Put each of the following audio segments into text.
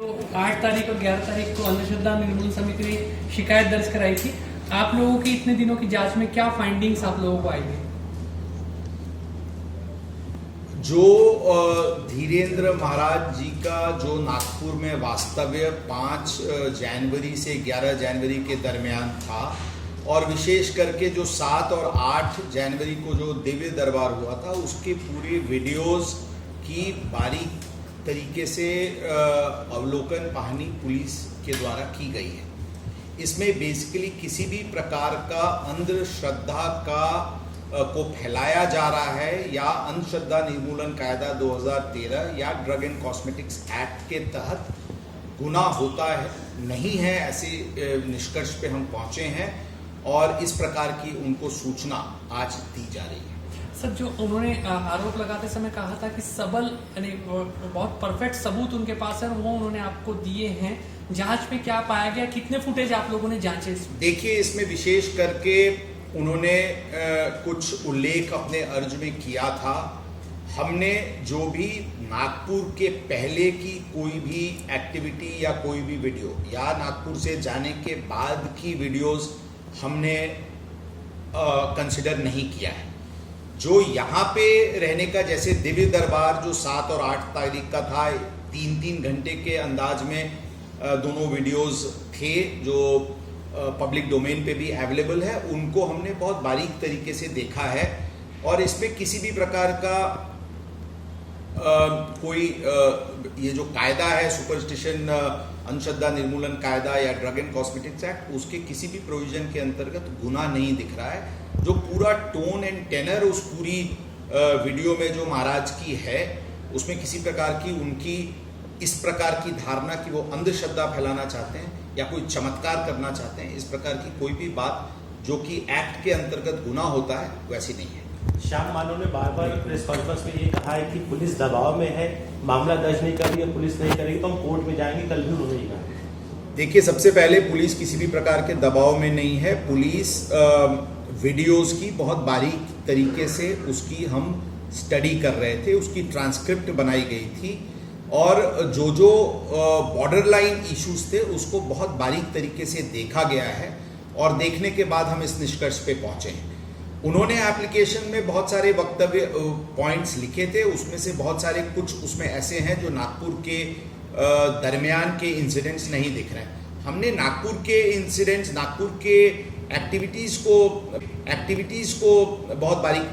तो 8 तारीख और 11 तारीख को अंधश्रद्धा निर्मूलन समिति ने शिकायत दर्ज कराई थी। आप लोगों की इतने दिनों की जांच में क्या फाइंडिंग्स आप लोगों को आई है? जो धीरेन्द्र महाराज जी का जो नागपुर में वास्तव्य 5 जनवरी से 11 जनवरी के दरमियान था और विशेष करके जो 7 और 8 जनवरी को जो दिव्य दरबार हुआ था उसके पूरे वीडियोस की बारीक तरीके से अवलोकन पहानी पुलिस के द्वारा की गई है। इसमें बेसिकली किसी भी प्रकार का अंधश्रद्धा को फैलाया जा रहा है या अंधश्रद्धा निर्मूलन कायदा 2013 या ड्रग एंड कॉस्मेटिक्स एक्ट के तहत गुनाह होता है नहीं है, ऐसे निष्कर्ष पे हम पहुंचे हैं और इस प्रकार की उनको सूचना आज दी जा रही है। सर, जो उन्होंने आरोप लगाते समय कहा था कि सबल यानी बहुत परफेक्ट सबूत उनके पास है और वो उन्होंने आपको दिए हैं, जांच में क्या पाया गया, कितने फुटेज आप लोगों ने जांचे इसमें? देखिए, इसमें विशेष करके उन्होंने कुछ उल्लेख अपने अर्ज में किया था। हमने जो भी नागपुर के पहले की कोई भी एक्टिविटी या कोई भी वीडियो या नागपुर से जाने के बाद की वीडियोस हमने कंसिडर नहीं किया है। जो यहाँ पे रहने का, जैसे दिव्य दरबार जो 7 और 8 तारीख का था, 3-3 घंटे के अंदाज में दोनों वीडियोस थे जो पब्लिक डोमेन पे भी अवेलेबल है, उनको हमने बहुत बारीक तरीके से देखा है और इसमें किसी भी प्रकार का कोई ये जो कायदा है सुपरस्टिशन अंधश्रद्धा निर्मूलन कायदा या ड्रग एंड कॉस्मेटिक्स एक्ट, उसके किसी भी प्रोविजन के अंतर्गत गुनाह नहीं दिख रहा है। जो पूरा टोन एंड टेनर उस पूरी वीडियो में जो महाराज की है, उसमें किसी प्रकार की उनकी इस प्रकार की धारणा कि वो अंधश्रद्धा फैलाना चाहते हैं या कोई चमत्कार करना चाहते हैं, इस प्रकार की कोई भी बात जो कि एक्ट के अंतर्गत गुनाह होता है वैसी नहीं है। श्याम मानव ने बार बार प्रेस कॉन्फ्रेंस में ये कहा है कि पुलिस दबाव में है, मामला दर्ज नहीं कर रही है, पुलिस नहीं करेगी तो हम कोर्ट में जाएंगे। कल भी उन्होंने ये कहा। देखिए, सबसे पहले पुलिस किसी भी प्रकार के दबाव में नहीं है। पुलिस वीडियोस की बहुत बारीक तरीके से उसकी हम स्टडी कर रहे थे, उसकी ट्रांसक्रिप्ट बनाई गई थी और जो बॉर्डर लाइन इश्यूज थे उसको बहुत बारीक तरीके से देखा गया है और देखने के बाद हम इस निष्कर्ष पे पहुंचे हैं। उन्होंने एप्लीकेशन में बहुत सारे वक्तव्य पॉइंट्स लिखे थे, उसमें से बहुत सारे कुछ उसमें ऐसे हैं जो नागपुर के दरमियान के इंसिडेंट्स नहीं दिख रहे हैं। हमने नागपुर के इंसिडेंट्स, नागपुर के एक्टिविटीज़ को बहुत बारीक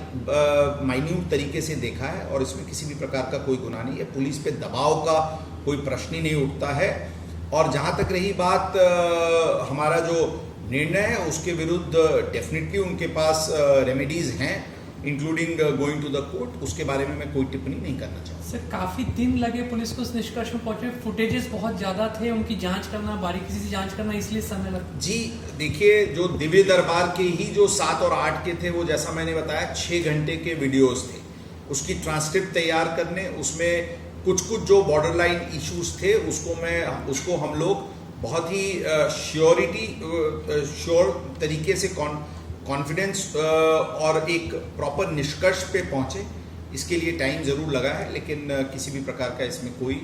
माइन्यूट तरीके से देखा है और इसमें किसी भी प्रकार का कोई गुनाह नहीं है। पुलिस पे दबाव का कोई प्रश्न ही नहीं उठता है और जहाँ तक रही बात हमारा जो निर्णय है उसके विरुद्ध डेफिनेटली उनके पास रेमेडीज हैं, including going to the court. उसके बारे में मैं कोई टिप्पणी नहीं करना चाहूँगा। सर, काफी दिन लगे पुलिस को उस निष्कर्ष में पहुंचे, फुटेजेस बहुत ज्यादा थे, उनकी जांच करना, बारीकी से जांच करना, इसलिए समय लगा। जी देखिए, जो दिव्य दरबार के ही जो 7 और 8 के थे वो जैसा मैंने बताया 6 घंटे के वीडियोस थे। उसकी ट्रांसक्रिप्ट तैयार करने, उसमें कुछ जो बॉर्डर लाइन इश्यूज थे उसको हम लोग बहुत ही श्योर तरीके से कॉन्फिडेंस और एक प्रॉपर निष्कर्ष पे पहुंचे। इसके लिए टाइम जरूर लगा है, लेकिन किसी भी प्रकार का इसमें कोई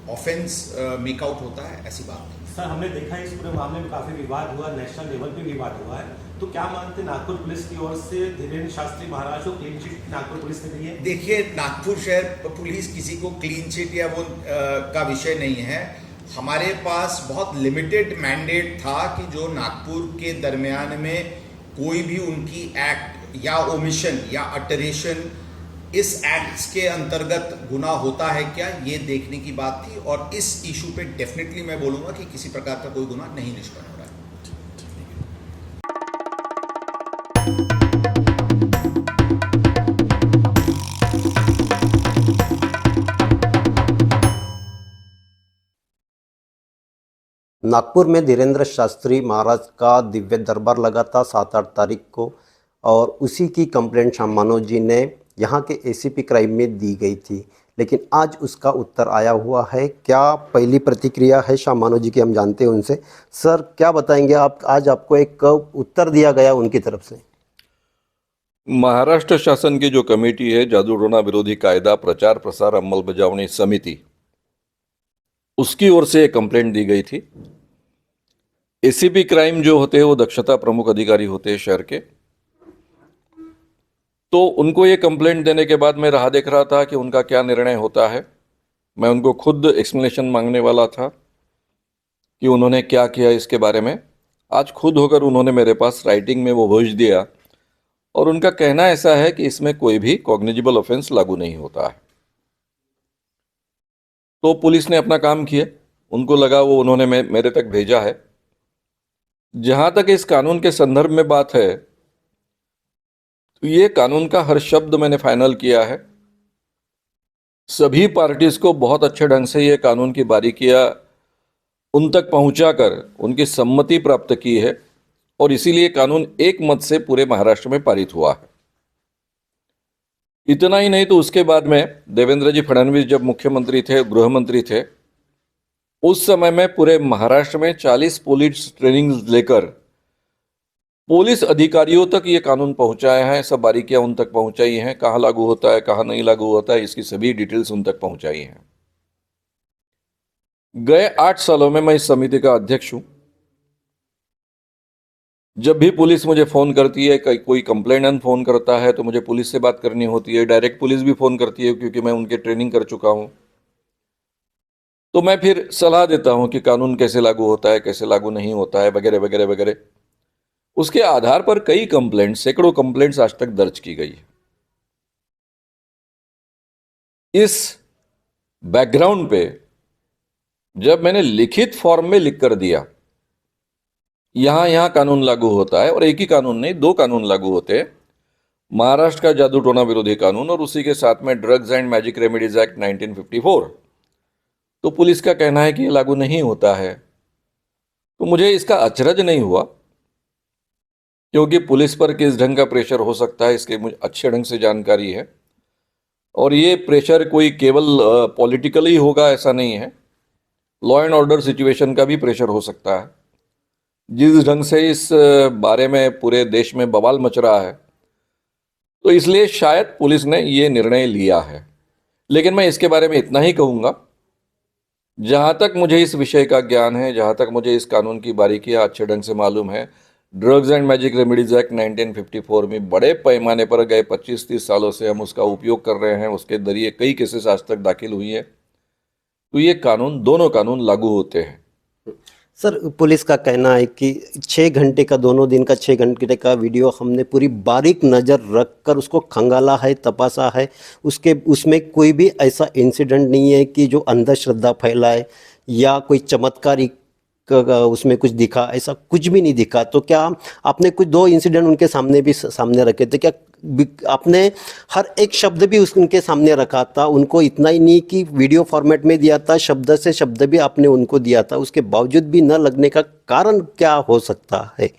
ऑफेंस मेकआउट होता है ऐसी बात नहीं। सर, हमने देखा इस पूरे मामले में काफी विवाद हुआ, नेशनल लेवल पे विवाद हुआ है, तो क्या मानते नागपुर पुलिस की ओर से धीरेन्द्र शास्त्री महाराज को क्लीन चिट नागपुर पुलिस ने दी है? देखिए, नागपुर शहर पुलिस किसी को क्लीन चिट या वो का विषय नहीं है। हमारे पास बहुत लिमिटेड मैंडेट था कि जो नागपुर के दरमियान में कोई भी उनकी एक्ट या ओमिशन या अटरेशन इस एक्ट्स के अंतर्गत गुनाह होता है क्या, ये देखने की बात थी और इस इशू पे डेफिनेटली मैं बोलूँगा कि किसी प्रकार का कोई गुनाह नहीं निष्पन्न हो रहा है। नागपुर में धीरेन्द्र शास्त्री महाराज का दिव्य दरबार लगा था 7-8 तारीख को और उसी की कंप्लेंट श्याम मानव जी ने यहाँ के एसीपी क्राइम में दी गई थी, लेकिन आज उसका उत्तर आया हुआ है। क्या पहली प्रतिक्रिया है श्याम मानव जी की, हम जानते हैं उनसे। सर, क्या बताएंगे आप, आज आपको एक उत्तर दिया गया उनकी तरफ से? महाराष्ट्र शासन की जो कमेटी है जादूटोना विरोधी कायदा प्रचार प्रसार अंमलबजावणी समिति, उसकी ओर से एक कंप्लेंट दी गई थी। एसीपी क्राइम जो होते हैं वो दक्षता प्रमुख अधिकारी होते हैं शहर के, तो उनको ये कंप्लेंट देने के बाद मैं राह देख रहा था कि उनका क्या निर्णय होता है। मैं उनको खुद एक्सप्लेनेशन मांगने वाला था कि उन्होंने क्या किया इसके बारे में। आज खुद होकर उन्होंने मेरे पास राइटिंग में वो भेज दिया और उनका कहना ऐसा है कि इसमें कोई भी कॉग्निजिबल ऑफेंस लागू नहीं होता है। तो पुलिस ने अपना काम किया, उनको लगा वो उन्होंने मेरे तक भेजा है। जहां तक इस कानून के संदर्भ में बात है, तो ये कानून का हर शब्द मैंने फाइनल किया है। सभी पार्टीज को बहुत अच्छे ढंग से ये कानून की बारीकियां उन तक पहुंचाकर उनकी सम्मति प्राप्त की है और इसीलिए कानून एक मत से पूरे महाराष्ट्र में पारित हुआ है। इतना ही नहीं तो उसके बाद में देवेंद्र जी फडणवीस जब मुख्यमंत्री थे, गृह मंत्री थे, उस समय में पूरे महाराष्ट्र में 40 पुलिस ट्रेनिंग लेकर पुलिस अधिकारियों तक ये कानून पहुंचाया है। सब बारीकियां उन तक पहुंचाई हैं, कहाँ लागू होता है कहाँ नहीं लागू होता है, इसकी सभी डिटेल्स उन तक पहुंचाई हैं। गए 8 सालों में मैं इस समिति का अध्यक्ष हूं। जब भी पुलिस मुझे फ़ोन करती है, कोई कंप्लेनेंट फ़ोन करता है तो मुझे पुलिस से बात करनी होती है। डायरेक्ट पुलिस भी फ़ोन करती है क्योंकि मैं उनके ट्रेनिंग कर चुका हूं। तो मैं फिर सलाह देता हूं कि कानून कैसे लागू होता है, कैसे लागू नहीं होता है, वगैरह वगैरह वगैरह। उसके आधार पर कई कंप्लेंट्स, सैकड़ों कंप्लेंट्स आज तक दर्ज की गई है। इस बैकग्राउंड पे जब मैंने लिखित फॉर्म में लिख कर दिया यहां कानून लागू होता है, और एक ही कानून नहीं 2 कानून लागू होते हैं, महाराष्ट्र का जादू टोना विरोधी कानून और उसी के साथ में drugs and magic remedies act 1954, तो पुलिस का कहना है कि ये लागू नहीं होता है। तो मुझे इसका अचरज नहीं हुआ, क्योंकि पुलिस पर किस ढंग का प्रेशर हो सकता है इसके मुझे अच्छे ढंग से जानकारी है। और ये प्रेशर कोई केवल पॉलिटिकली होगा ऐसा नहीं है, लॉ एंड ऑर्डर सिचुएशन का भी प्रेशर हो सकता है। जिस ढंग से इस बारे में पूरे देश में बवाल मच रहा है, तो इसलिए शायद पुलिस ने ये निर्णय लिया है। लेकिन मैं इसके बारे में इतना ही कहूँगा, जहाँ तक मुझे इस विषय का ज्ञान है, जहाँ तक मुझे इस कानून की बारीकियाँ अच्छे ढंग से मालूम है, drugs and magic remedies act 1954 में बड़े पैमाने पर गए 25-30 सालों से हम उसका उपयोग कर रहे हैं। उसके जरिए कई केसेस आज तक दाखिल हुई हैं। तो ये कानून, दोनों कानून लागू होते हैं। सर, पुलिस का कहना है कि 6 घंटे का, दोनों दिन का 6 घंटे का वीडियो हमने पूरी बारीक नज़र रखकर उसको खंगाला है, तपासा है। उसमें कोई भी ऐसा इंसिडेंट नहीं है कि जो अंधश्रद्धा फैलाए या कोई चमत्कारी उसमें कुछ दिखा, ऐसा कुछ भी नहीं दिखा। तो क्या आपने कुछ 2 इंसिडेंट उनके सामने रखे थे? क्या आपने हर एक शब्द भी उनके सामने रखा था? उनको इतना ही नहीं कि वीडियो फॉर्मेट में दिया था, शब्द से शब्द भी आपने उनको दिया था, उसके बावजूद भी न लगने का कारण क्या हो सकता है?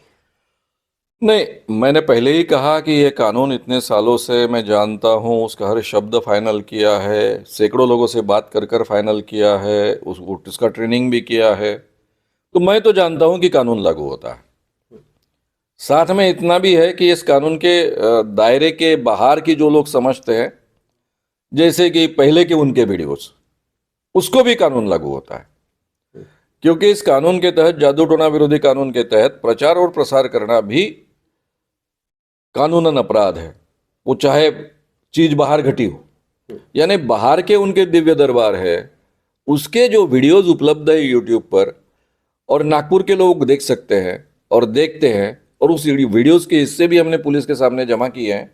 नहीं, मैंने पहले ही कहा कि ये कानून इतने सालों से मैं जानता हूँ, उसका हर शब्द फाइनल किया है, सैकड़ों लोगों से बात कर फाइनल किया है, उसका ट्रेनिंग भी किया है। तो मैं तो जानता हूँ कि कानून लागू होता है। साथ में इतना भी है कि इस कानून के दायरे के बाहर की जो लोग समझते हैं, जैसे कि पहले के उनके वीडियोस, उसको भी कानून लागू होता है। क्योंकि इस कानून के तहत, जादू टोना विरोधी कानून के तहत, प्रचार और प्रसार करना भी कानूनन अपराध है। वो चाहे चीज बाहर घटी हो, यानी बाहर के उनके दिव्य दरबार है, उसके जो वीडियोस उपलब्ध है यूट्यूब पर और नागपुर के लोग देख सकते हैं और देखते हैं, और उस वीडियोस के हिस्से भी हमने पुलिस के सामने जमा किए हैं,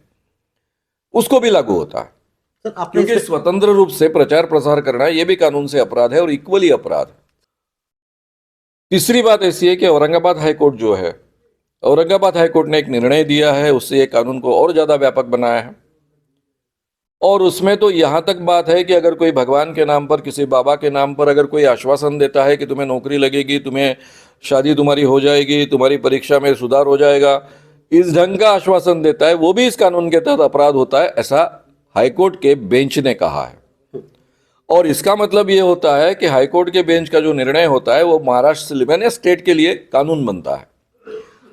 उसको भी लागू होता है। सर, आपने क्योंकि स्वतंत्र रूप से प्रचार प्रसार करना यह भी कानून से अपराध है और इक्वली अपराध है। तीसरी बात ऐसी है कि औरंगाबाद हाईकोर्ट जो है, औरंगाबाद हाईकोर्ट ने एक निर्णय दिया है, उससे ये कानून को और ज्यादा व्यापक बनाया है। और उसमें तो यहां तक बात है कि अगर कोई भगवान के नाम पर, किसी बाबा के नाम पर अगर कोई आश्वासन देता है कि तुम्हें नौकरी लगेगी, तुम्हें शादी तुम्हारी हो जाएगी, तुम्हारी परीक्षा में सुधार हो जाएगा, इस ढंग का आश्वासन देता है, वो भी इस कानून के तहत अपराध होता है, ऐसा हाईकोर्ट के बेंच ने कहा है। और इसका मतलब ये होता है कि हाईकोर्ट के बेंच का जो निर्णय होता है वो महाराष्ट्र से, यानी स्टेट के लिए कानून बनता है।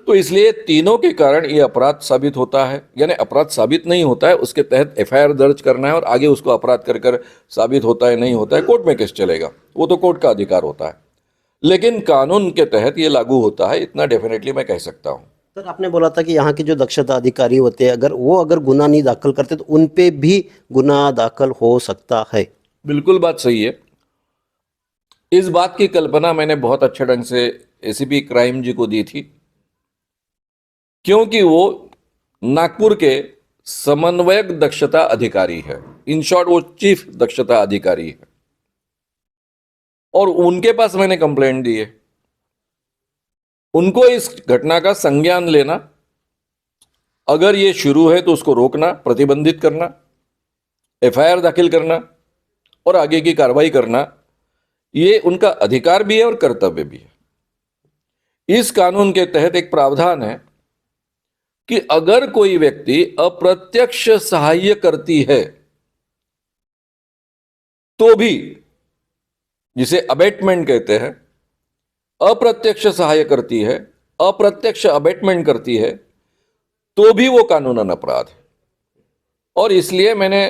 तो इसलिए तीनों के कारण ये अपराध साबित होता है, यानी अपराध साबित नहीं होता है, उसके तहत एफआईआर दर्ज करना है और आगे उसको अपराध कर कर साबित होता है नहीं होता है, कोर्ट में केस चलेगा, वो तो कोर्ट का अधिकार होता है। लेकिन कानून के तहत ये लागू होता है, इतना डेफिनेटली मैं कह सकता हूँ। सर, आपने बोला था कि यहाँ के जो दक्षता अधिकारी होते हैं, अगर गुनाह नहीं दाखिल करते तो उन पे भी गुनाह दाखिल हो सकता है। बिल्कुल बात सही है। इस बात की कल्पना मैंने बहुत अच्छे ढंग से एसीपी क्राइम जी को दी थी, क्योंकि वो नागपुर के समन्वयक दक्षता अधिकारी है, इन शॉर्ट वो चीफ दक्षता अधिकारी है, और उनके पास मैंने कंप्लेंट दी है। उनको इस घटना का संज्ञान लेना, अगर ये शुरू है तो उसको रोकना, प्रतिबंधित करना, एफआईआर दाखिल करना और आगे की कार्रवाई करना, ये उनका अधिकार भी है और कर्तव्य भी है। इस कानून के तहत एक प्रावधान है कि अगर कोई व्यक्ति अप्रत्यक्ष सहाय्य करती है तो भी, जिसे अबेटमेंट कहते हैं, अप्रत्यक्ष सहाय करती है, अप्रत्यक्ष अबेटमेंट करती है, तो भी वो कानूनन अपराध है। और इसलिए मैंने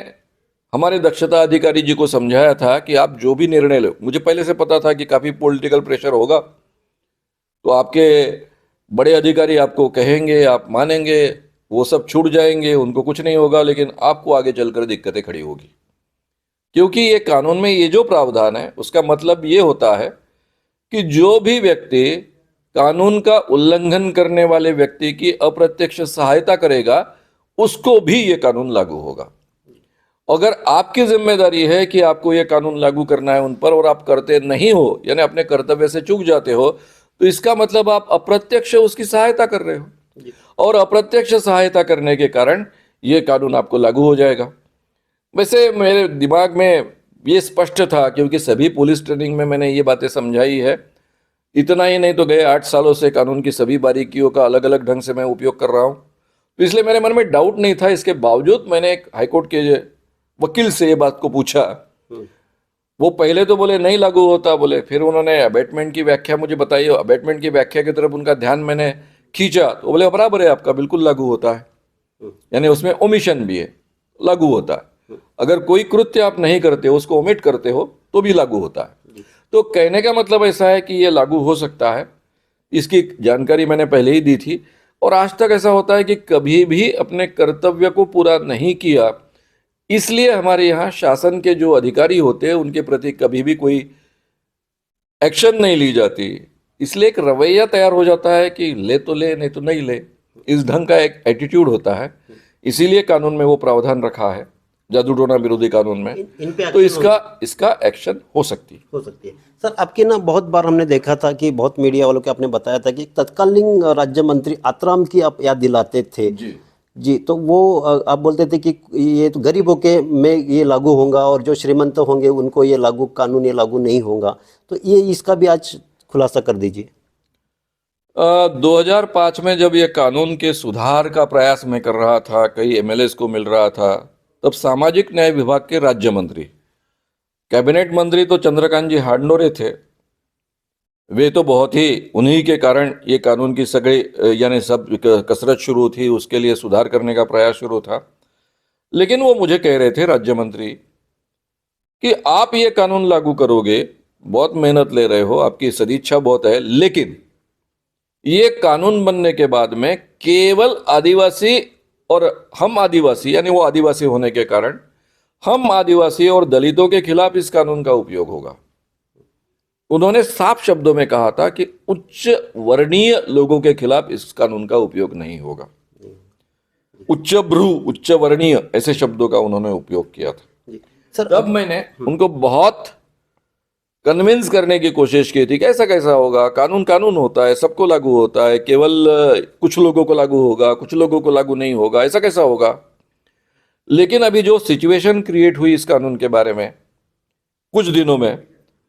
हमारे दक्षता अधिकारी जी को समझाया था कि आप जो भी निर्णय लो, मुझे पहले से पता था कि काफ़ी पॉलिटिकल प्रेशर होगा, तो आपके बड़े अधिकारी आपको कहेंगे, आप मानेंगे, वो सब छूट जाएंगे, उनको कुछ नहीं होगा, लेकिन आपको आगे चलकर दिक्कतें खड़ी होगी। क्योंकि ये कानून में ये जो प्रावधान है उसका मतलब ये होता है कि जो भी व्यक्ति कानून का उल्लंघन करने वाले व्यक्ति की अप्रत्यक्ष सहायता करेगा, उसको भी ये कानून लागू होगा। अगर आपकी जिम्मेदारी है कि आपको ये कानून लागू करना है उन पर और आप करते नहीं हो, यानी अपने कर्तव्य से चूक जाते हो, तो इसका मतलब आप अप्रत्यक्ष उसकी सहायता कर रहे हो, और अप्रत्यक्ष सहायता करने के कारण ये कानून आपको लागू हो जाएगा। वैसे मेरे दिमाग में ये स्पष्ट था, क्योंकि सभी पुलिस ट्रेनिंग में मैंने ये बातें समझाई है। इतना ही नहीं तो गए 8 सालों से कानून की सभी बारीकियों का अलग अलग ढंग से मैं उपयोग कर रहा हूँ, तो इसलिए मेरे मन में डाउट नहीं था। इसके बावजूद मैंने एक हाईकोर्ट के वकील से ये बात को पूछा। वो पहले तो बोले नहीं लागू होता, बोले, फिर उन्होंने अबेटमेंट की व्याख्या मुझे बताई, अबेटमेंट की व्याख्या की तरफ उनका ध्यान मैंने खींचा, तो बोले बराबर है आपका, बिल्कुल लागू होता है, यानी उसमें ओमिशन भी है, लागू होता है। अगर कोई कृत्य आप नहीं करते हो, उसको ओमिट करते हो, तो भी लागू होता है। तो कहने का मतलब ऐसा है कि ये लागू हो सकता है, इसकी जानकारी मैंने पहले ही दी थी। और आज तक ऐसा होता है कि कभी भी अपने कर्तव्य को पूरा नहीं किया, इसलिए हमारे यहाँ शासन के जो अधिकारी होते हैं उनके प्रति कभी भी कोई एक्शन नहीं ली जाती। इसलिए एक रवैया तैयार हो जाता है कि ले तो ले, नहीं तो नहीं ले, इस ढंग का एक एटीट्यूड होता है। इसीलिए कानून में वो प्रावधान रखा है, जादू टोना विरोधी कानून में, इन पे तो इसका एक्शन हो सकती है। सर, आपके ना बहुत बार हमने देखा था कि बहुत मीडिया वालों के आपने बताया था कि तत्कालीन राज्य मंत्री आतराम की आप याद दिलाते थे जी, तो वो आप बोलते थे कि ये तो गरीबों के में ये लागू होगा और जो श्रीमंत होंगे उनको ये कानून ये लागू नहीं होगा, तो ये इसका भी आज खुलासा कर दीजिए। 2005 में जब ये कानून के सुधार का प्रयास मैं कर रहा था, कई एमएलएस को मिल रहा था, तब सामाजिक न्याय विभाग के राज्य मंत्री, कैबिनेट मंत्री तो चंद्रकांत जी हांडोरे थे। वे तो बहुत ही उन्हीं के कारण ये कानून की यानी सब कसरत शुरू थी, उसके लिए सुधार करने का प्रयास शुरू था। लेकिन वो मुझे कह रहे थे, राज्य मंत्री, कि आप ये कानून लागू करोगे, बहुत मेहनत ले रहे हो, आपकी सदिच्छा बहुत है, लेकिन ये कानून बनने के बाद में केवल आदिवासी और हम आदिवासी, यानी वो आदिवासी होने के कारण हम आदिवासी और दलितों के खिलाफ इस कानून का उपयोग होगा। उन्होंने साफ शब्दों में कहा था कि उच्च वर्णीय लोगों के खिलाफ इस कानून का उपयोग नहीं होगा। उच्च भ्रू, उच्च वर्णीय, ऐसे शब्दों का उन्होंने उपयोग किया था। सर, तब मैंने उनको बहुत कन्विंस करने की कोशिश की थी कि ऐसा कैसा होगा, कानून कानून होता है, सबको लागू होता है, केवल कुछ लोगों को लागू होगा, कुछ लोगों को लागू नहीं होगा, ऐसा कैसा होगा। लेकिन अभी जो सिचुएशन क्रिएट हुई इस कानून के बारे में कुछ दिनों में,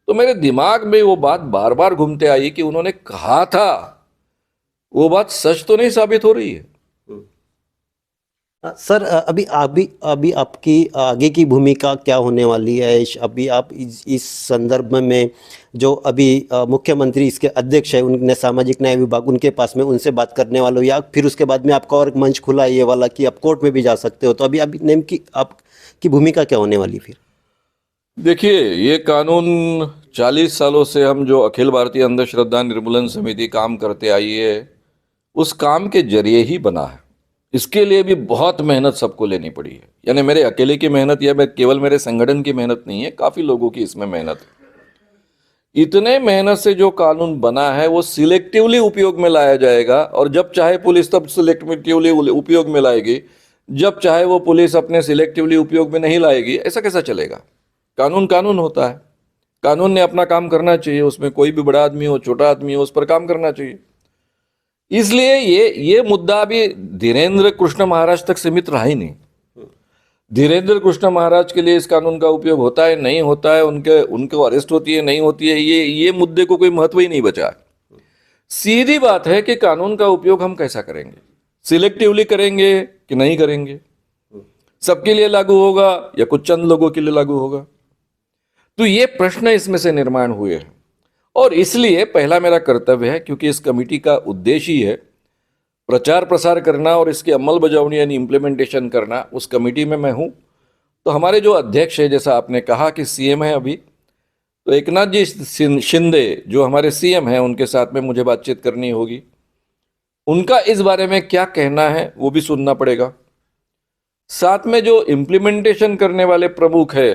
तो मेरे दिमाग में वो बात बार बार घूमते आई कि उन्होंने कहा था, वो बात सच तो नहीं साबित हो रही है। सर, अभी अभी अभी आपकी आगे की भूमिका क्या होने वाली है? अभी आप इस संदर्भ में जो अभी मुख्यमंत्री इसके अध्यक्ष है, उनने सामाजिक न्याय विभाग उनके पास में उनसे बात करने वाले हो, या फिर उसके बाद में आपका और एक मंच खुला है ये वाला कि आप कोर्ट में भी जा सकते हो, तो अभी अभी नेम की आपकी भूमिका क्या होने वाली फिर? देखिए, ये कानून 40 सालों से हम जो अखिल भारतीय अंधश्रद्धा निर्मूलन समिति काम करते आई है, उस काम के जरिए ही बना है। इसके लिए भी बहुत मेहनत सबको लेनी पड़ी है। यानी मेरे अकेले की मेहनत या केवल मेरे संगठन की मेहनत नहीं है, काफ़ी लोगों की इसमें मेहनत है। इतने मेहनत से जो कानून बना है वो सिलेक्टिवली उपयोग में लाया जाएगा, और जब चाहे पुलिस तब सिलेक्टिवली उपयोग में लाएगी, जब चाहे वो पुलिस अपने सिलेक्टिवली उपयोग में नहीं लाएगी। ऐसा कैसा चलेगा? कानून कानून होता है, कानून ने अपना काम करना चाहिए, उसमें कोई भी बड़ा आदमी हो छोटा आदमी हो उस पर काम करना चाहिए। इसलिए ये मुद्दा अभी धीरेन्द्र कृष्ण महाराज तक सीमित रहा ही नहीं। धीरेन्द्र कृष्ण महाराज के लिए इस कानून का उपयोग होता है नहीं होता है, उनको अरेस्ट होती है नहीं होती है, ये मुद्दे को कोई महत्व ही नहीं बचा है। सीधी बात है कि कानून का उपयोग हम कैसा करेंगे, सिलेक्टिवली करेंगे कि नहीं करेंगे, सबके लिए लागू होगा या कुछ चंद लोगों के लिए लागू होगा। तो ये प्रश्न इसमें से निर्माण हुए हैं, और इसलिए पहला मेरा कर्तव्य है, क्योंकि इस कमेटी का उद्देश्य ही है प्रचार प्रसार करना और इसकी अमल बजावनी यानी इम्प्लीमेंटेशन करना। उस कमेटी में मैं हूं। तो हमारे जो अध्यक्ष है, जैसा आपने कहा कि सीएम है अभी, तो एकनाथ जी शिंदे जो हमारे सीएम हैं, उनके साथ में मुझे बातचीत करनी होगी। उनका इस बारे में क्या कहना है वो भी सुनना पड़ेगा। साथ में जो इम्प्लीमेंटेशन करने वाले प्रमुख है,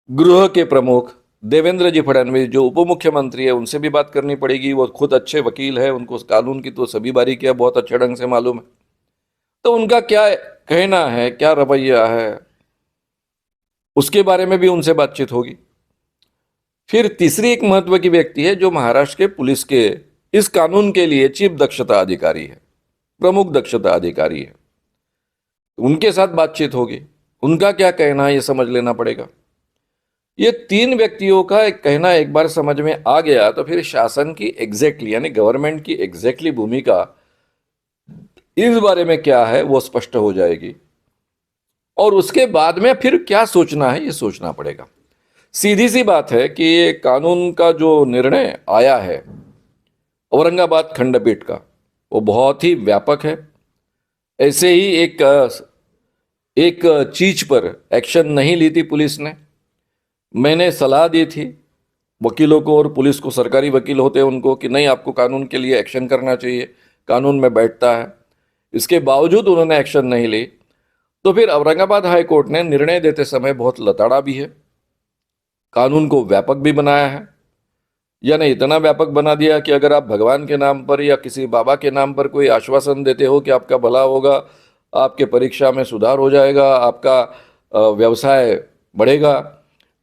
गृह के प्रमुख देवेंद्र जी फडणवीस जो उप मुख्यमंत्री है, उनसे भी बात करनी पड़ेगी। वो खुद अच्छे वकील है, उनको कानून की तो सभी बारीकियां बहुत अच्छे ढंग से मालूम है। तो उनका क्या कहना है, क्या रवैया है, उसके बारे में भी उनसे बातचीत होगी। फिर तीसरी एक महत्व की व्यक्ति है जो महाराष्ट्र के पुलिस के इस कानून के लिए चीफ दक्षता अधिकारी है, प्रमुख दक्षता अधिकारी है। उनके साथ बातचीत होगी, उनका क्या कहना है ये समझ लेना पड़ेगा। ये तीन व्यक्तियों का एक कहना एक बार समझ में आ गया तो फिर शासन की एग्जैक्टली यानी गवर्नमेंट की एग्जैक्टली भूमिका इस बारे में क्या है वो स्पष्ट हो जाएगी, और उसके बाद में फिर क्या सोचना है ये सोचना पड़ेगा। सीधी सी बात है कि ये कानून का जो निर्णय आया है औरंगाबाद खंडपीठ का, वो बहुत ही व्यापक है। ऐसे ही एक चीज पर एक्शन नहीं ली थी पुलिस ने। मैंने सलाह दी थी वकीलों को और पुलिस को, सरकारी वकील होते हैं उनको, कि नहीं आपको कानून के लिए एक्शन करना चाहिए, कानून में बैठता है। इसके बावजूद उन्होंने एक्शन नहीं ली। तो फिर औरंगाबाद हाई कोर्ट ने निर्णय देते समय बहुत लताड़ा भी है, कानून को व्यापक भी बनाया है। यानी इतना व्यापक बना दिया कि अगर आप भगवान के नाम पर या किसी बाबा के नाम पर कोई आश्वासन देते हो कि आपका भला होगा, आपके परीक्षा में सुधार हो जाएगा, आपका व्यवसाय बढ़ेगा,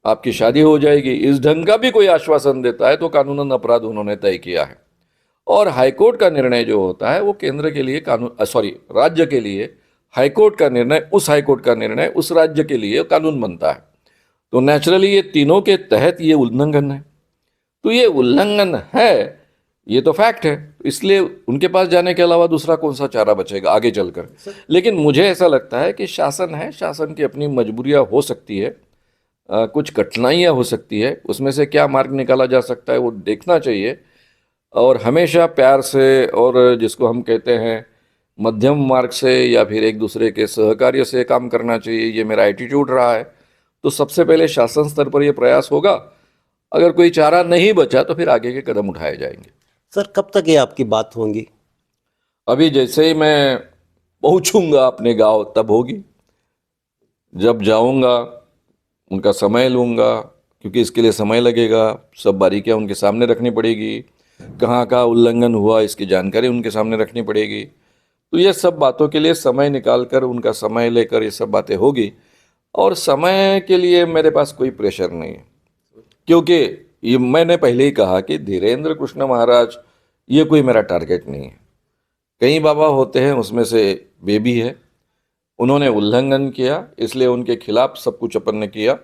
आपकी शादी हो जाएगी, इस ढंग का भी कोई आश्वासन देता है तो कानूनन अपराध उन्होंने तय किया है। और हाईकोर्ट का निर्णय जो होता है वो केंद्र के लिए राज्य के लिए हाईकोर्ट का निर्णय, उस हाईकोर्ट का निर्णय उस राज्य के लिए कानून बनता है। तो नेचुरली ये तीनों के तहत ये उल्लंघन है। तो ये उल्लंघन है, ये तो फैक्ट है, इसलिए उनके पास जाने के अलावा दूसरा कौन सा चारा बचेगा आगे चलकर। लेकिन मुझे ऐसा लगता है कि शासन है, शासन की अपनी मजबूरियां हो सकती है, कुछ कठिनाइयाँ हो सकती है, उसमें से क्या मार्ग निकाला जा सकता है वो देखना चाहिए। और हमेशा प्यार से, और जिसको हम कहते हैं मध्यम मार्ग से या फिर एक दूसरे के सहकार्य से काम करना चाहिए, ये मेरा एटीट्यूड रहा है। तो सबसे पहले शासन स्तर पर ये प्रयास होगा, अगर कोई चारा नहीं बचा तो फिर आगे के कदम उठाए जाएंगे। सर, कब तक ये आपकी बात होंगी? अभी जैसे ही मैं पहुंचूंगा अपने गांव तब होगी। जब जाऊंगा उनका समय लूँगा, क्योंकि इसके लिए समय लगेगा, सब बारीकियाँ उनके सामने रखनी पड़ेगी, कहाँ कहाँ उल्लंघन हुआ इसकी जानकारी उनके सामने रखनी पड़ेगी। तो ये सब बातों के लिए समय निकाल कर, उनका समय लेकर ये सब बातें होगी। और समय के लिए मेरे पास कोई प्रेशर नहीं है, क्योंकि ये मैंने पहले ही कहा कि धीरेन्द्र कृष्ण महाराज ये कोई मेरा टारगेट नहीं है। कई बाबा होते हैं, उसमें से वे भी है। उन्होंने उल्लंघन किया, इसलिए उनके खिलाफ सब कुछ अपन ने किया।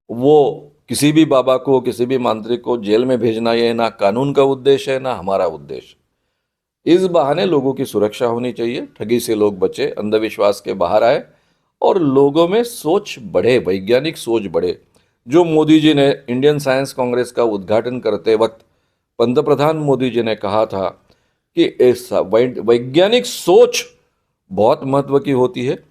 वो किसी भी बाबा को, किसी भी मांत्रिक को जेल में भेजना ये ना कानून का उद्देश्य है ना हमारा उद्देश्य। इस बहाने लोगों की सुरक्षा होनी चाहिए, ठगी से लोग बचे, अंधविश्वास के बाहर आए और लोगों में सोच बढ़े, वैज्ञानिक सोच बढ़े। जो मोदी जी ने इंडियन साइंस कांग्रेस का उद्घाटन करते वक्त पंतप्रधान मोदी जी ने कहा था कि ऐसा वैज्ञानिक सोच बहुत महत्व की होती है।